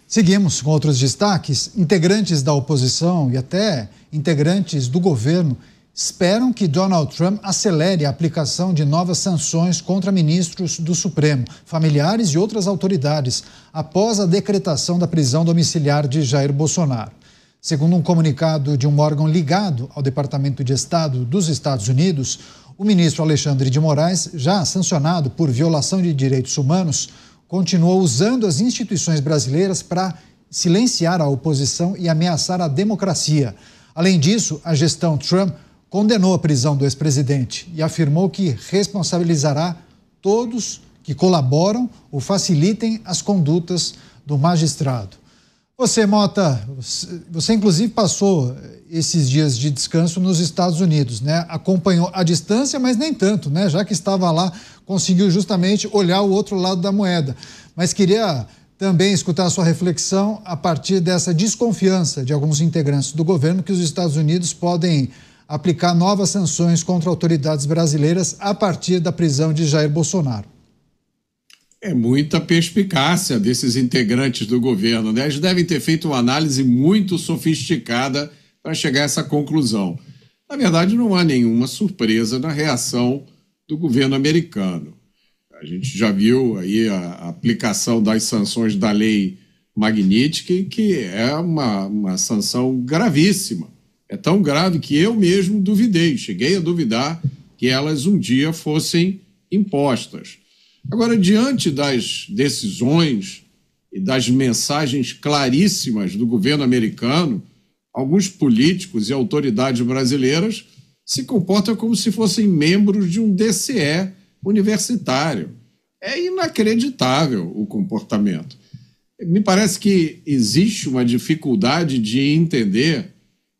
Seguimos com outros destaques. Integrantes da oposição e até integrantes do governo esperam que Donald Trump acelere a aplicação de novas sanções contra ministros do Supremo, familiares e outras autoridades, após a decretação da prisão domiciliar de Jair Bolsonaro. Segundo um comunicado de um órgão ligado ao Departamento de Estado dos Estados Unidos, o ministro Alexandre de Moraes, já sancionado por violação de direitos humanos, continuou usando as instituições brasileiras para silenciar a oposição e ameaçar a democracia. Além disso, a gestão Trump condenou a prisão do ex-presidente e afirmou que responsabilizará todos que colaboram ou facilitem as condutas do magistrado. Você, Mota, você inclusive passou esses dias de descanso nos Estados Unidos, né? Acompanhou à distância, mas nem tanto, né? Já que estava lá, conseguiu justamente olhar o outro lado da moeda. Mas queria também escutar a sua reflexão a partir dessa desconfiança de alguns integrantes do governo que os Estados Unidos podem aplicar novas sanções contra autoridades brasileiras a partir da prisão de Jair Bolsonaro. É muita perspicácia desses integrantes do governo, né? Eles devem ter feito uma análise muito sofisticada para chegar a essa conclusão. Na verdade, não há nenhuma surpresa na reação do governo americano. A gente já viu aí a aplicação das sanções da lei Magnitsky, que é uma sanção gravíssima. É tão grave que eu mesmo duvidei, cheguei a duvidar que elas um dia fossem impostas. Agora, diante das decisões e das mensagens claríssimas do governo americano, alguns políticos e autoridades brasileiras se comportam como se fossem membros de um DCE universitário. É inacreditável o comportamento. Me parece que existe uma dificuldade de entender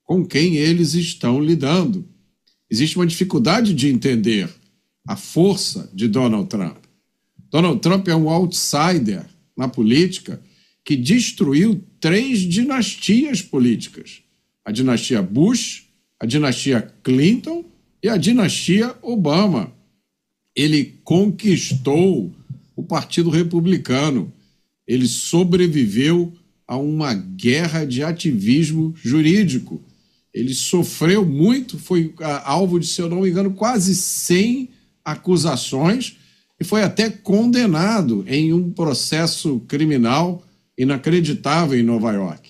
com quem eles estão lidando. Existe uma dificuldade de entender a força de Donald Trump. Donald Trump é um outsider na política que destruiu 3 dinastias políticas. A dinastia Bush, a dinastia Clinton e a dinastia Obama. Ele conquistou o Partido Republicano. Ele sobreviveu a uma guerra de ativismo jurídico. Ele sofreu muito, foi alvo de, se eu não me engano, quase 100 acusações e foi até condenado em um processo criminal inacreditável em Nova York.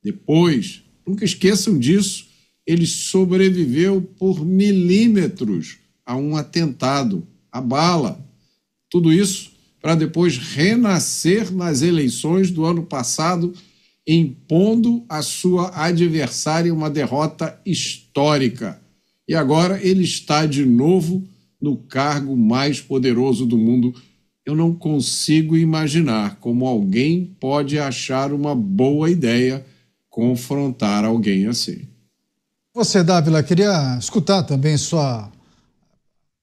Depois, nunca esqueçam disso, ele sobreviveu por milímetros a um atentado, a bala. Tudo isso para depois renascer nas eleições do ano passado, impondo à sua adversária uma derrota histórica. E agora ele está de novo no cargo mais poderoso do mundo. Eu não consigo imaginar como alguém pode achar uma boa ideia confrontar alguém assim. Você, Dávila, queria escutar também sua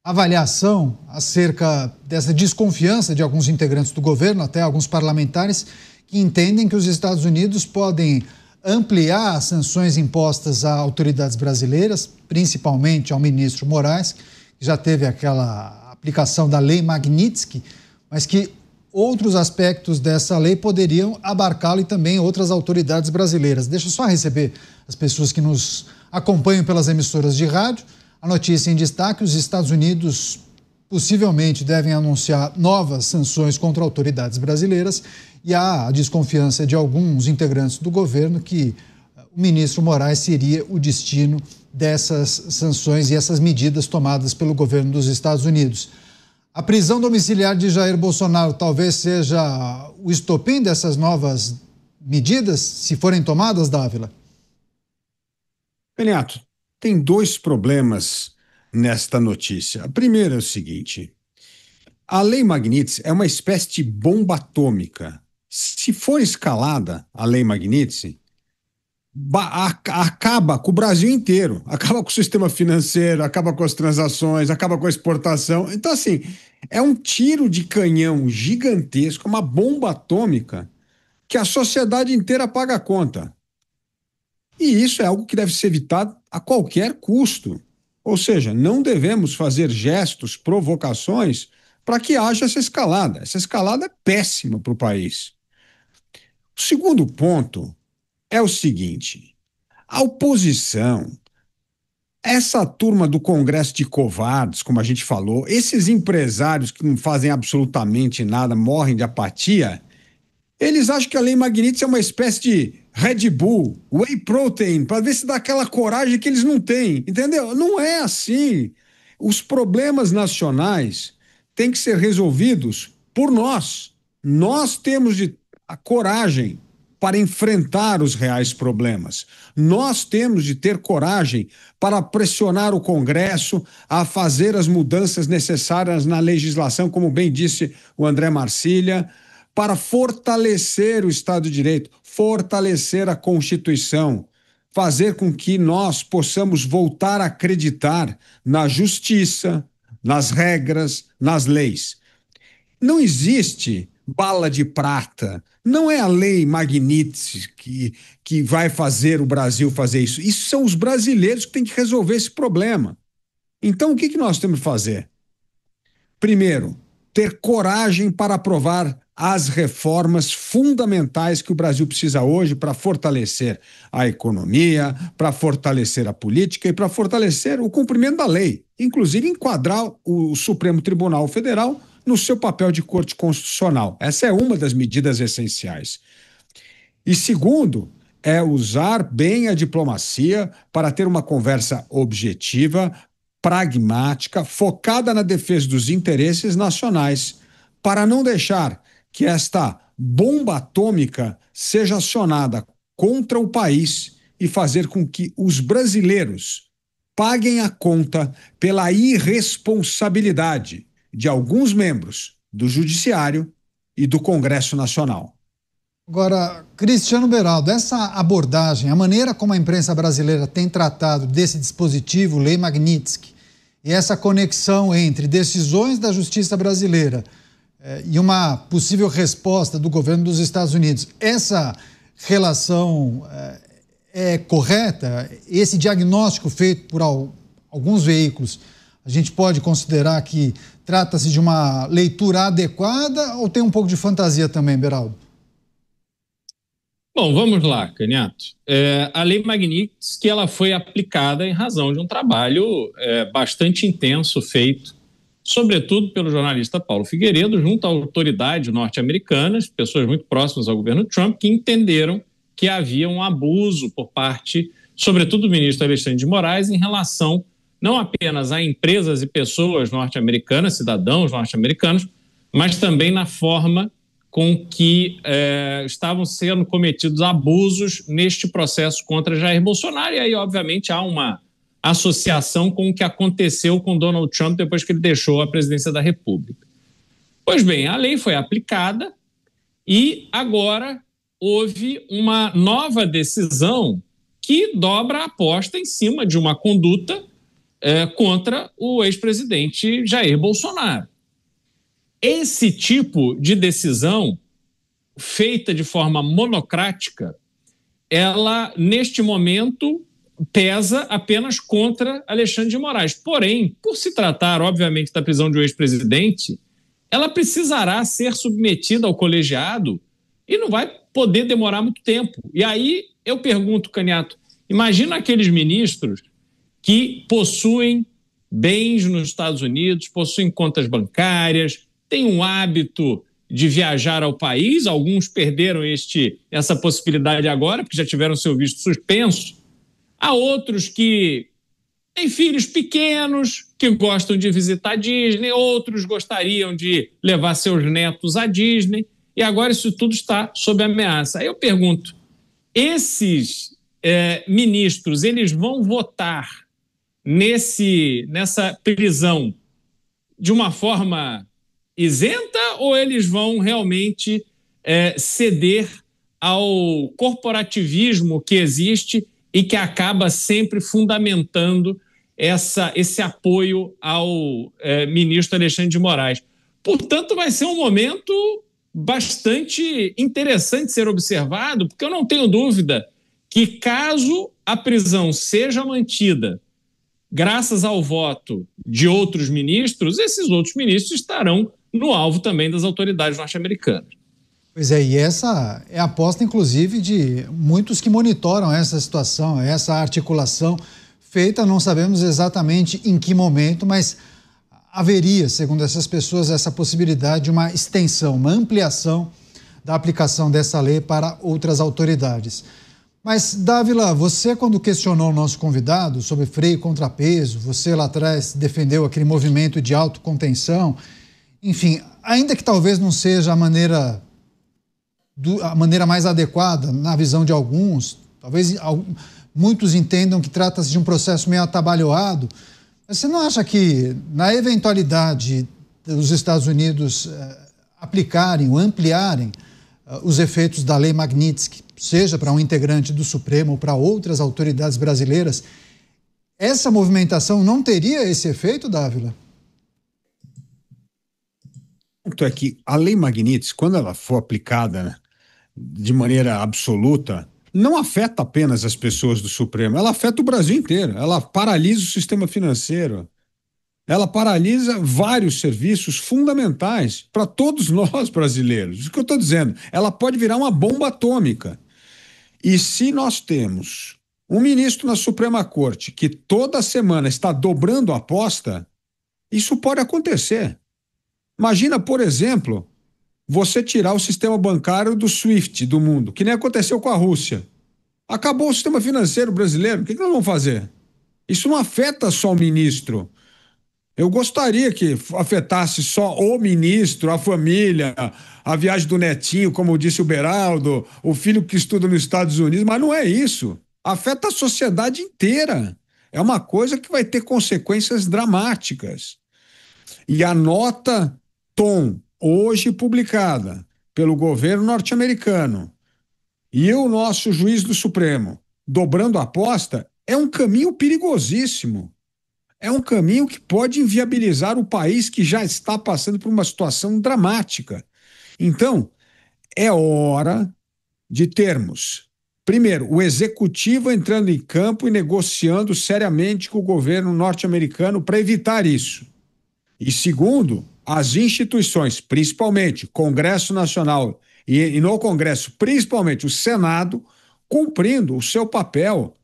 avaliação acerca dessa desconfiança de alguns integrantes do governo, até alguns parlamentares, que entendem que os Estados Unidos podem ampliar as sanções impostas a autoridades brasileiras, principalmente ao ministro Moraes, que já teve aquela aplicação da lei Magnitsky, mas que outros aspectos dessa lei poderiam abarcá-lo e também outras autoridades brasileiras. Deixa eu só receber as pessoas que nos acompanham pelas emissoras de rádio. A notícia em destaque: os Estados Unidos possivelmente devem anunciar novas sanções contra autoridades brasileiras e há a desconfiança de alguns integrantes do governo que o ministro Moraes seria o destino dessas sanções e essas medidas tomadas pelo governo dos Estados Unidos. A prisão domiciliar de Jair Bolsonaro talvez seja o estopim dessas novas medidas, se forem tomadas, Dávila? Renato, tem 2 problemas nesta notícia. A primeira é o seguinte: a lei Magnitsky é uma espécie de bomba atômica. Se for escalada a lei Magnitsky, acaba com o Brasil inteiro, acaba com o sistema financeiro, acaba com as transações, acaba com a exportação. Então, assim, é um tiro de canhão gigantesco, uma bomba atômica que a sociedade inteira paga a conta. E isso é algo que deve ser evitado a qualquer custo. Ou seja, não devemos fazer gestos, provocações para que haja essa escalada. Essa escalada é péssima para o país. O segundo ponto é o seguinte: a oposição, essa turma do Congresso de covardes, como a gente falou, esses empresários que não fazem absolutamente nada, morrem de apatia, eles acham que a Lei Magnitsky é uma espécie de Red Bull, Whey Protein, para ver se dá aquela coragem que eles não têm, entendeu? Não é assim. Os problemas nacionais têm que ser resolvidos por nós. Nós temos a coragem para enfrentar os reais problemas. Nós temos de ter coragem para pressionar o Congresso a fazer as mudanças necessárias na legislação, como bem disse o André Marcília, para fortalecer o Estado de Direito, fortalecer a Constituição, fazer com que nós possamos voltar a acreditar na justiça, nas regras, nas leis. Não existe bala de prata. Não é a lei Magnitsky que vai fazer o Brasil fazer isso. Isso são os brasileiros que têm que resolver esse problema. Então, o que nós temos que fazer? Primeiro, ter coragem para aprovar as reformas fundamentais que o Brasil precisa hoje para fortalecer a economia, para fortalecer a política e para fortalecer o cumprimento da lei, inclusive enquadrar o Supremo Tribunal Federal no seu papel de corte constitucional. Essa é uma das medidas essenciais. E segundo, é usar bem a diplomacia para ter uma conversa objetiva, pragmática, focada na defesa dos interesses nacionais, para não deixar que esta bomba atômica seja acionada contra o país e fazer com que os brasileiros paguem a conta pela irresponsabilidade de alguns membros do Judiciário e do Congresso Nacional. Agora, Cristiano Beraldo, essa abordagem, a maneira como a imprensa brasileira tem tratado desse dispositivo, Lei Magnitsky, e essa conexão entre decisões da justiça brasileira e uma possível resposta do governo dos Estados Unidos, essa relação é correta? Esse diagnóstico feito por alguns veículos, a gente pode considerar que trata-se de uma leitura adequada ou tem um pouco de fantasia também, Beraldo? Bom, vamos lá, Canhato. A Lei Magnitsky ela foi aplicada em razão de um trabalho bastante intenso feito, sobretudo pelo jornalista Paulo Figueiredo, junto a autoridades norte-americanas, pessoas muito próximas ao governo Trump, que entenderam que havia um abuso por parte, sobretudo do ministro Alexandre de Moraes, em relação não apenas a empresas e pessoas norte-americanas, cidadãos norte-americanos, mas também na forma com que estavam sendo cometidos abusos neste processo contra Jair Bolsonaro. E aí, obviamente, há uma associação com o que aconteceu com Donald Trump depois que ele deixou a presidência da República. Pois bem, a lei foi aplicada e agora houve uma nova decisão que dobra a aposta em cima de uma conduta contra o ex-presidente Jair Bolsonaro. Esse tipo de decisão, feita de forma monocrática, ela, neste momento, pesa apenas contra Alexandre de Moraes. Porém, por se tratar, obviamente, da prisão de um ex-presidente, ela precisará ser submetida ao colegiado e não vai poder demorar muito tempo. E aí eu pergunto, Canhato, imagina aqueles ministros que possuem bens nos Estados Unidos, possuem contas bancárias, têm um hábito de viajar ao país, alguns perderam essa possibilidade agora, porque já tiveram seu visto suspenso. Há outros que têm filhos pequenos, que gostam de visitar a Disney, outros gostariam de levar seus netos à Disney, e agora isso tudo está sob ameaça. Aí eu pergunto, esses ministros, eles vão votar nessa prisão de uma forma isenta ou eles vão realmente ceder ao corporativismo que existe e que acaba sempre fundamentando esse apoio ao ministro Alexandre de Moraes? Portanto, vai ser um momento bastante interessante ser observado, porque eu não tenho dúvida que, caso a prisão seja mantida graças ao voto de outros ministros, esses outros ministros estarão no alvo também das autoridades norte-americanas. Pois é, e essa é a aposta, inclusive, de muitos que monitoram essa situação, essa articulação feita, não sabemos exatamente em que momento, mas haveria, segundo essas pessoas, essa possibilidade de uma extensão, uma ampliação da aplicação dessa lei para outras autoridades. Mas, Dávila, você, quando questionou o nosso convidado sobre freio e contrapeso, você lá atrás defendeu aquele movimento de autocontenção, enfim, ainda que talvez não seja a maneira mais adequada na visão de alguns, talvez muitos entendam que trata-se de um processo meio atabalhoado, mas você não acha que, na eventualidade dos Estados Unidos aplicarem ou ampliarem os efeitos da Lei Magnitsky, seja para um integrante do Supremo ou para outras autoridades brasileiras, essa movimentação não teria esse efeito, Dávila? O ponto é que a Lei Magnitsky, quando ela for aplicada, né, de maneira absoluta, não afeta apenas as pessoas do Supremo, ela afeta o Brasil inteiro, ela paralisa o sistema financeiro, ela paralisa vários serviços fundamentais para todos nós brasileiros. Isso que eu estou dizendo, ela pode virar uma bomba atômica. E se nós temos um ministro na Suprema Corte que toda semana está dobrando a aposta, isso pode acontecer. Imagina, por exemplo, você tirar o sistema bancário do SWIFT do mundo, que nem aconteceu com a Rússia. Acabou o sistema financeiro brasileiro, o que nós vamos fazer? Isso não afeta só o ministro. Eu gostaria que afetasse só o ministro, a família, a viagem do netinho, como disse o Beraldo, o filho que estuda nos Estados Unidos, mas não é isso. Afeta a sociedade inteira. É uma coisa que vai ter consequências dramáticas. E a nota Tom, hoje publicada pelo governo norte-americano, e o nosso juiz do Supremo dobrando a aposta, é um caminho perigosíssimo. É um caminho que pode inviabilizar o país que já está passando por uma situação dramática. Então, é hora de termos, primeiro, o executivo entrando em campo e negociando seriamente com o governo norte-americano para evitar isso. E segundo, as instituições, principalmente Congresso Nacional e no Congresso, principalmente o Senado, cumprindo o seu papel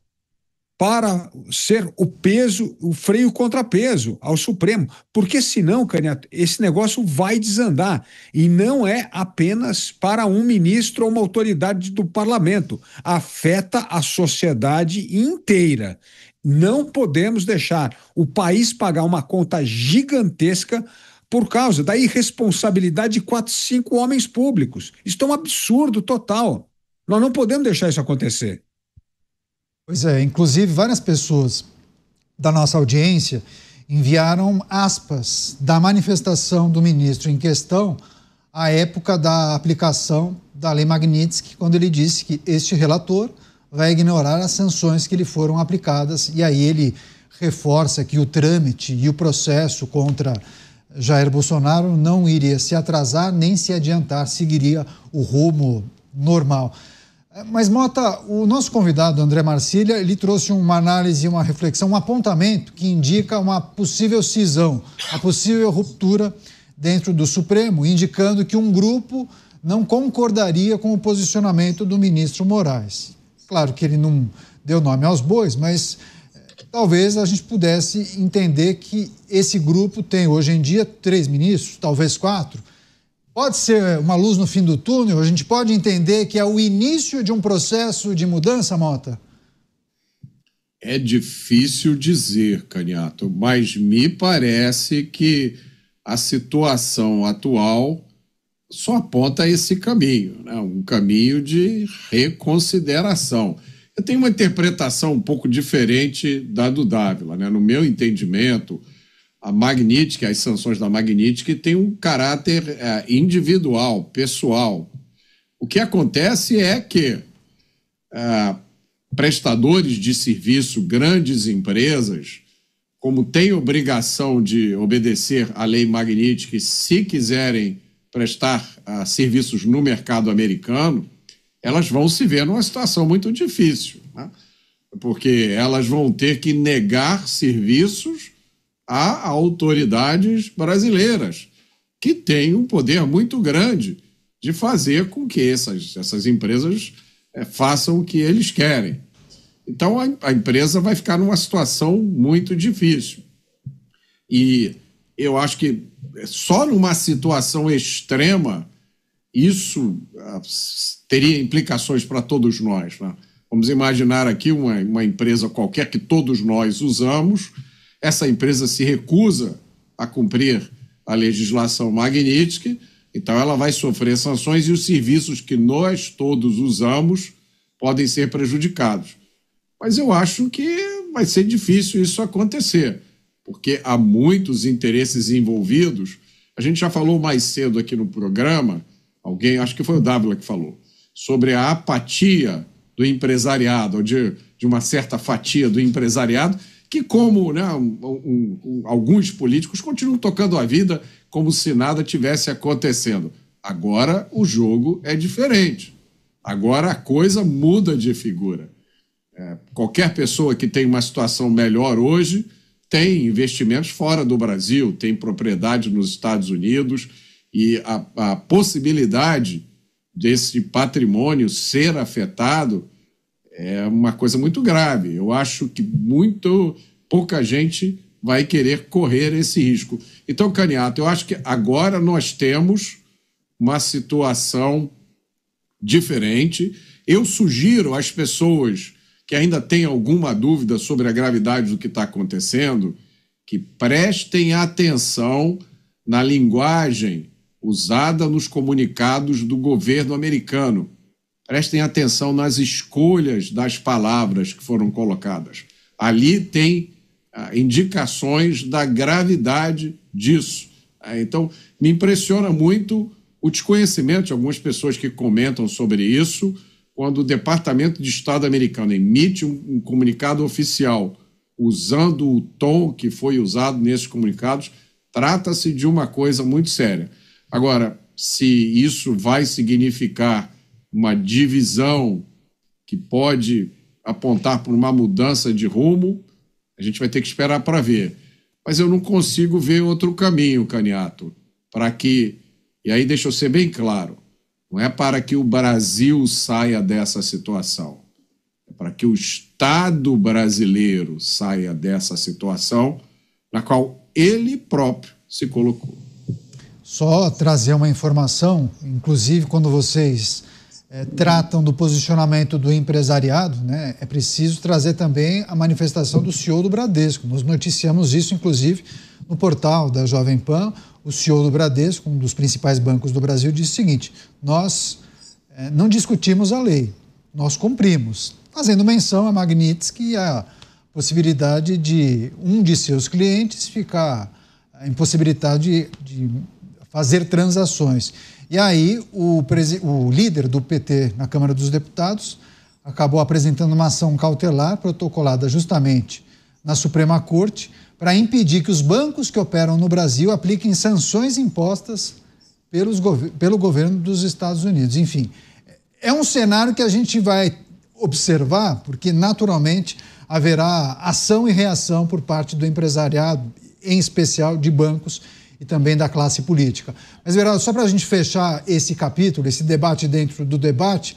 para ser o peso, o freio contrapeso ao Supremo. Porque senão, Canhoto, esse negócio vai desandar. E não é apenas para um ministro ou uma autoridade do parlamento. Afeta a sociedade inteira. Não podemos deixar o país pagar uma conta gigantesca por causa da irresponsabilidade de 4, 5 homens públicos. Isso é um absurdo total. Nós não podemos deixar isso acontecer. Pois é, inclusive várias pessoas da nossa audiência enviaram aspas da manifestação do ministro em questão à época da aplicação da Lei Magnitsky, quando ele disse que este relator vai ignorar as sanções que lhe foram aplicadas, e aí ele reforça que o trâmite e o processo contra Jair Bolsonaro não iria se atrasar nem se adiantar, seguiria o rumo normal. Mas, Mota, o nosso convidado, André Marcília, ele trouxe uma análise, uma reflexão, um apontamento que indica uma possível cisão, uma possível ruptura dentro do Supremo, indicando que um grupo não concordaria com o posicionamento do ministro Moraes. Claro que ele não deu nome aos bois, mas talvez a gente pudesse entender que esse grupo tem hoje em dia 3 ministros, talvez 4. Pode ser uma luz no fim do túnel? A gente pode entender que é o início de um processo de mudança, Mota? É difícil dizer, Canhoto, mas me parece que a situação atual só aponta esse caminho, né? Um caminho de reconsideração. Eu tenho uma interpretação um pouco diferente da do Dávila, né? No meu entendimento, a Magnitsky, as sanções da Magnitsky têm um caráter individual, pessoal. O que acontece é que prestadores de serviço, grandes empresas, como têm obrigação de obedecer à Lei Magnitsky, se quiserem prestar serviços no mercado americano, elas vão se ver numa situação muito difícil, né? Porque elas vão ter que negar serviços a autoridades brasileiras, que têm um poder muito grande de fazer com que essas empresas façam o que eles querem. Então, a empresa vai ficar numa situação muito difícil. E eu acho que só numa situação extrema, isso teria implicações para todos nós, né? Vamos imaginar aqui uma empresa qualquer que todos nós usamos, essa empresa se recusa a cumprir a legislação Magnitsky, então ela vai sofrer sanções e os serviços que nós todos usamos podem ser prejudicados. Mas eu acho que vai ser difícil isso acontecer, porque há muitos interesses envolvidos. A gente já falou mais cedo aqui no programa, acho que foi o Dávila que falou, sobre a apatia do empresariado, ou de uma certa fatia do empresariado, que como, né, alguns políticos continuam tocando a vida como se nada tivesse acontecendo. Agora o jogo é diferente. Agora a coisa muda de figura. Qualquer pessoa que tem uma situação melhor hoje tem investimentos fora do Brasil, tem propriedade nos Estados Unidos, e a possibilidade desse patrimônio ser afetado é uma coisa muito grave. Eu acho que pouca gente vai querer correr esse risco. Então, Caniato, eu acho que agora nós temos uma situação diferente. Eu sugiro às pessoas que ainda têm alguma dúvida sobre a gravidade do que está acontecendo, que prestem atenção na linguagem usada nos comunicados do governo americano. Prestem atenção nas escolhas das palavras que foram colocadas. Ali tem indicações da gravidade disso. Então, me impressiona muito o desconhecimento de algumas pessoas que comentam sobre isso, quando o Departamento de Estado americano emite um comunicado oficial usando o tom que foi usado nesses comunicados, trata-se de uma coisa muito séria. Agora, se isso vai significar uma divisão que pode apontar para uma mudança de rumo, a gente vai ter que esperar para ver. Mas eu não consigo ver outro caminho, Caniato, para que... E aí deixa eu ser bem claro, não é para que o Brasil saia dessa situação, é para que o Estado brasileiro saia dessa situação na qual ele próprio se colocou. Só trazer uma informação, inclusive quando vocês tratam do posicionamento do empresariado, né, é preciso trazer também a manifestação do CEO do Bradesco. Nós noticiamos isso, inclusive, no portal da Jovem Pan. O CEO do Bradesco, um dos principais bancos do Brasil, disse o seguinte: nós não discutimos a lei, nós cumprimos, fazendo menção a Magnitsky e a possibilidade de um de seus clientes ficar impossibilitado de fazer transações. E aí o líder do PT na Câmara dos Deputados acabou apresentando uma ação cautelar protocolada justamente na Suprema Corte para impedir que os bancos que operam no Brasil apliquem sanções impostas pelo governo dos Estados Unidos. Enfim, é um cenário que a gente vai observar, porque naturalmente haverá ação e reação por parte do empresariado, em especial de bancos e também da classe política. Mas, Everaldo, só para a gente fechar esse capítulo, esse debate dentro do debate,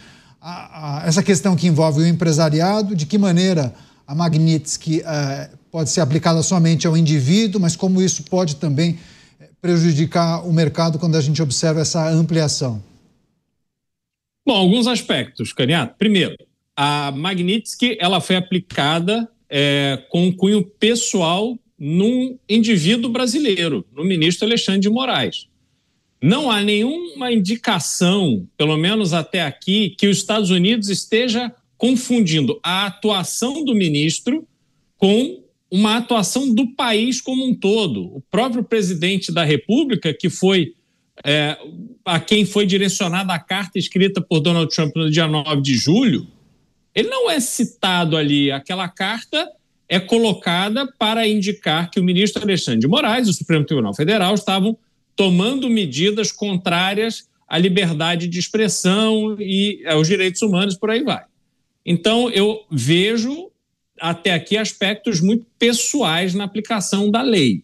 essa questão que envolve o empresariado, de que maneira a Magnitsky pode ser aplicada somente ao indivíduo, mas como isso pode também prejudicar o mercado quando a gente observa essa ampliação? Bom, alguns aspectos, Caniato. Primeiro, a Magnitsky ela foi aplicada com cunho pessoal num indivíduo brasileiro, no ministro Alexandre de Moraes. Não há nenhuma indicação, pelo menos até aqui, que os Estados Unidos esteja confundindo a atuação do ministro com uma atuação do país como um todo. O próprio presidente da República, que foi a quem foi direcionada a carta escrita por Donald Trump no dia 9 de julho, ele não é citado ali. Aquela carta é colocada para indicar que o ministro Alexandre de Moraes e o Supremo Tribunal Federal estavam tomando medidas contrárias à liberdade de expressão e aos direitos humanos, por aí vai. Então, eu vejo até aqui aspectos muito pessoais na aplicação da lei.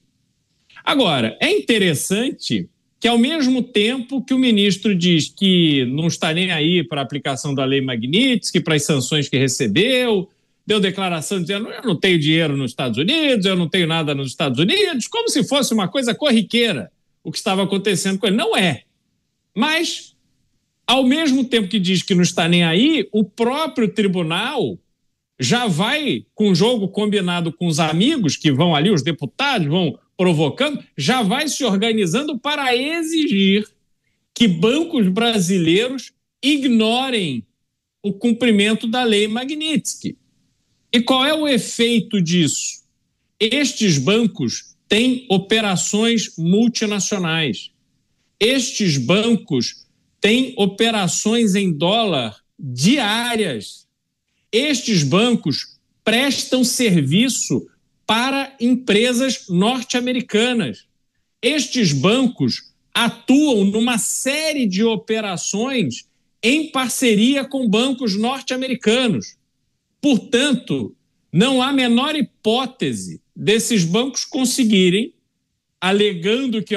Agora, é interessante que, ao mesmo tempo que o ministro diz que não está nem aí para a aplicação da lei Magnitsky, para as sanções que recebeu, deu declaração dizendo eu não tenho dinheiro nos Estados Unidos, eu não tenho nada nos Estados Unidos, como se fosse uma coisa corriqueira o que estava acontecendo com ele. Não é. Mas, ao mesmo tempo que diz que não está nem aí, o próprio tribunal já vai, com o jogo combinado com os amigos que vão ali, os deputados vão provocando, já vai se organizando para exigir que bancos brasileiros ignorem o cumprimento da lei Magnitsky. E qual é o efeito disso? Estes bancos têm operações multinacionais. Estes bancos têm operações em dólar diárias. Estes bancos prestam serviço para empresas norte-americanas. Estes bancos atuam numa série de operações em parceria com bancos norte-americanos. Portanto, não há a menor hipótese desses bancos conseguirem, alegando que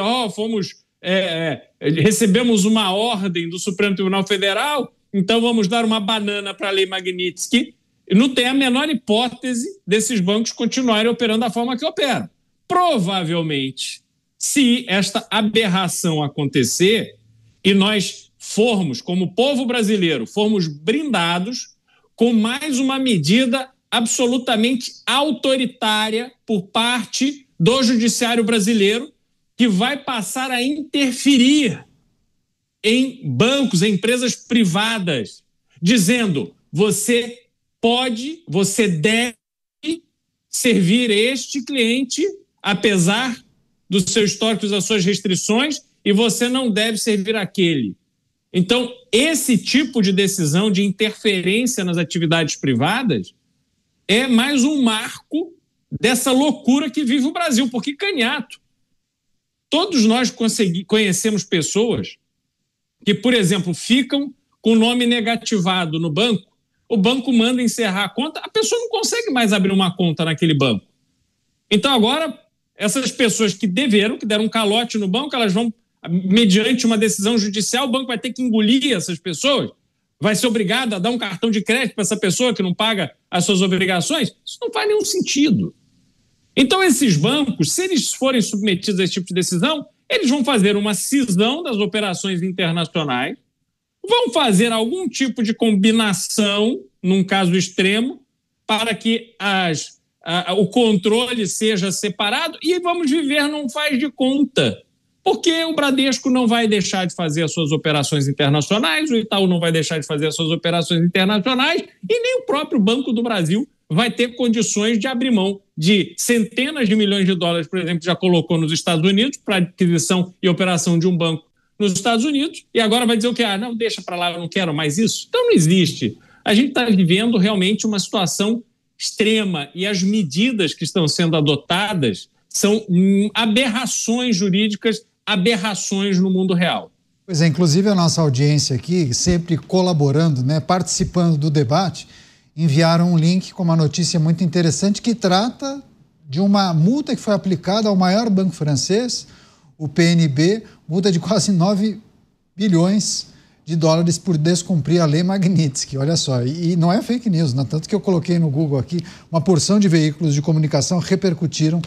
recebemos uma ordem do Supremo Tribunal Federal, então vamos dar uma banana para a lei Magnitsky. Não tem a menor hipótese desses bancos continuarem operando da forma que operam. Provavelmente, se esta aberração acontecer e nós formos, como povo brasileiro, formos brindados com mais uma medida absolutamente autoritária por parte do judiciário brasileiro, que vai passar a interferir em bancos, em empresas privadas, dizendo: você pode, você deve servir este cliente, apesar do seu histórico e das suas restrições, e você não deve servir aquele. Então, esse tipo de decisão de interferência nas atividades privadas é mais um marco dessa loucura que vive o Brasil, porque, Canhato, todos nós conhecemos pessoas que, por exemplo, ficam com o nome negativado no banco, o banco manda encerrar a conta, a pessoa não consegue mais abrir uma conta naquele banco. Então, agora, essas pessoas que deram um calote no banco, elas vão, mediante uma decisão judicial, o banco vai ter que engolir essas pessoas, vai ser obrigado a dar um cartão de crédito para essa pessoa que não paga as suas obrigações. Isso não faz nenhum sentido. Então, esses bancos, se eles forem submetidos a esse tipo de decisão, eles vão fazer uma cisão das operações internacionais, vão fazer algum tipo de combinação, num caso extremo, para que o controle seja separado e vamos viver num faz de conta. Porque o Bradesco não vai deixar de fazer as suas operações internacionais, o Itaú não vai deixar de fazer as suas operações internacionais e nem o próprio Banco do Brasil vai ter condições de abrir mão de centenas de milhões de dólares, por exemplo, que já colocou nos Estados Unidos para aquisição e operação de um banco nos Estados Unidos, e agora vai dizer o quê? Não, deixa para lá, eu não quero mais isso. Então não existe. A gente está vivendo realmente uma situação extrema e as medidas que estão sendo adotadas são aberrações jurídicas, aberrações no mundo real. Pois é, inclusive a nossa audiência aqui, sempre colaborando, né, participando do debate, enviaram um link com uma notícia muito interessante que trata de uma multa que foi aplicada ao maior banco francês, o PNB, multa de quase 9 bilhões de dólares por descumprir a lei Magnitsky. Olha só, e não é fake news, né? Tanto que eu coloquei no Google aqui, uma porção de veículos de comunicação repercutiram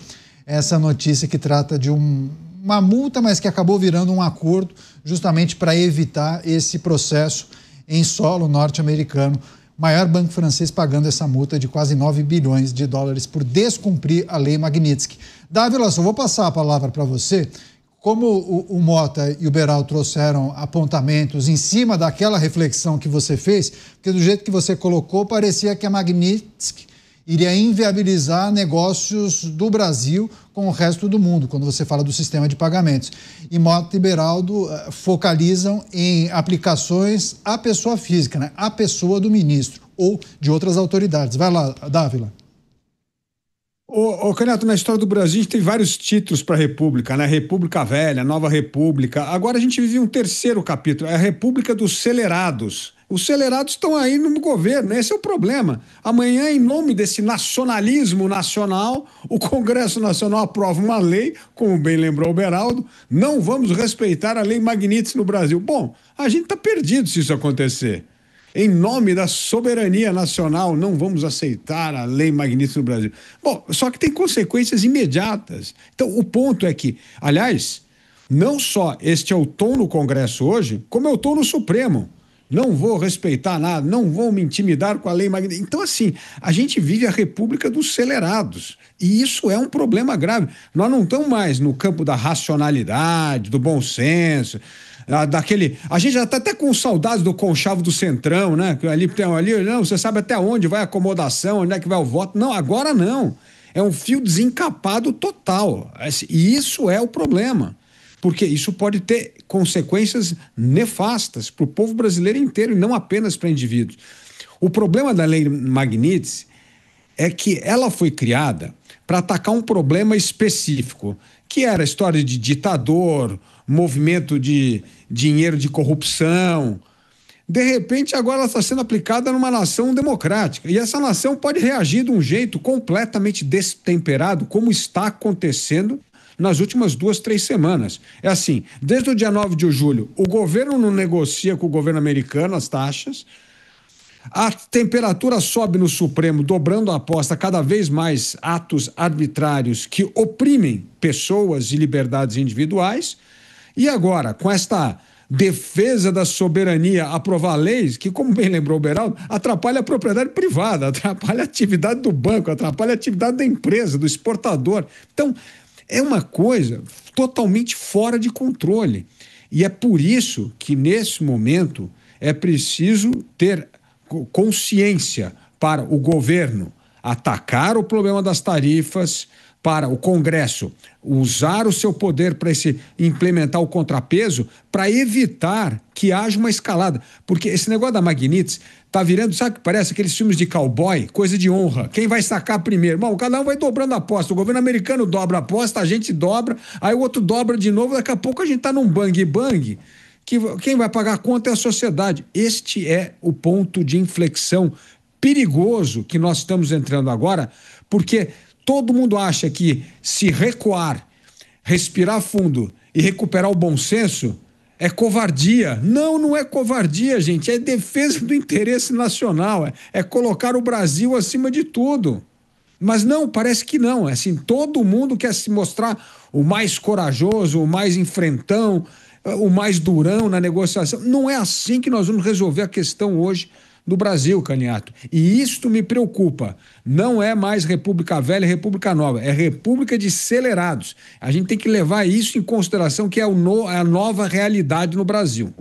essa notícia que trata de uma multa, mas que acabou virando um acordo justamente para evitar esse processo em solo norte-americano. O maior banco francês pagando essa multa de quase 9 bilhões de dólares por descumprir a lei Magnitsky. Dávila, só vou passar a palavra para você. Como o Mota e o Beral trouxeram apontamentos em cima daquela reflexão que você fez, porque do jeito que você colocou, parecia que a Magnitsky iria inviabilizar negócios do Brasil com o resto do mundo, quando você fala do sistema de pagamentos. E Mota e Beraldo focalizam em aplicações à pessoa física, né? À pessoa do ministro ou de outras autoridades. Vai lá, Dávila. Canhato, na história do Brasil, a gente tem vários títulos para a República, né? República Velha, Nova República. Agora a gente vive um terceiro capítulo, é a República dos Celerados. Os acelerados estão aí no governo, esse é o problema. Amanhã, em nome desse nacionalismo nacional, o Congresso Nacional aprova uma lei, como bem lembrou o Beraldo, não vamos respeitar a lei Magnitsky no Brasil. Bom, a gente está perdido se isso acontecer. Em nome da soberania nacional, não vamos aceitar a lei Magnitsky no Brasil. Bom, só que tem consequências imediatas. Então, o ponto é que, aliás, não só este é o tom no Congresso hoje, como é o tom no Supremo. Não vou respeitar nada, não vou me intimidar com a lei Magnitsky. Então, assim, a gente vive a república dos acelerados. E isso é um problema grave. Nós não estamos mais no campo da racionalidade, do bom senso, a gente já está até com saudades do conchavo do Centrão, né? Que ali tem não, você sabe até onde vai a acomodação, onde é que vai o voto. Não, agora não. É um fio desencapado total. E isso é o problema. Porque isso pode ter consequências nefastas para o povo brasileiro inteiro e não apenas para indivíduos. O problema da lei Magnitsky é que ela foi criada para atacar um problema específico, que era a história de ditador, movimento de dinheiro de corrupção. De repente, agora ela está sendo aplicada numa nação democrática. E essa nação pode reagir de um jeito completamente destemperado, como está acontecendo nas últimas 2-3 semanas. É assim, desde o dia 9 de julho, o governo não negocia com o governo americano as taxas, a temperatura sobe no Supremo, dobrando a aposta, cada vez mais atos arbitrários que oprimem pessoas e liberdades individuais. E agora, com esta defesa da soberania, aprovar leis que, como bem lembrou o Beraldo, atrapalha a propriedade privada, atrapalha a atividade do banco, atrapalha a atividade da empresa, do exportador. Então, é uma coisa totalmente fora de controle. E é por isso que, nesse momento, é preciso ter consciência para o governo atacar o problema das tarifas, para o Congresso usar o seu poder para implementar o contrapeso, para evitar que haja uma escalada. Porque esse negócio da Magnitsky está virando, sabe o que parece? Aqueles filmes de cowboy, coisa de honra. Quem vai sacar primeiro? Bom, cada um vai dobrando a aposta. O governo americano dobra a aposta, a gente dobra, aí o outro dobra de novo, daqui a pouco a gente está num bang-bang, que quem vai pagar a conta é a sociedade. Este é o ponto de inflexão perigoso que nós estamos entrando agora, porque todo mundo acha que se recuar, respirar fundo e recuperar o bom senso é covardia. Não, não é covardia, gente. É defesa do interesse nacional. É colocar o Brasil acima de tudo. Mas não, parece que não. É assim, todo mundo quer se mostrar o mais corajoso, o mais enfrentão, o mais durão na negociação. Não é assim que nós vamos resolver a questão hoje do Brasil, Caniato. E isto me preocupa. Não é mais República Velha e República Nova, é República de acelerados. A gente tem que levar isso em consideração, que é a nova realidade no Brasil.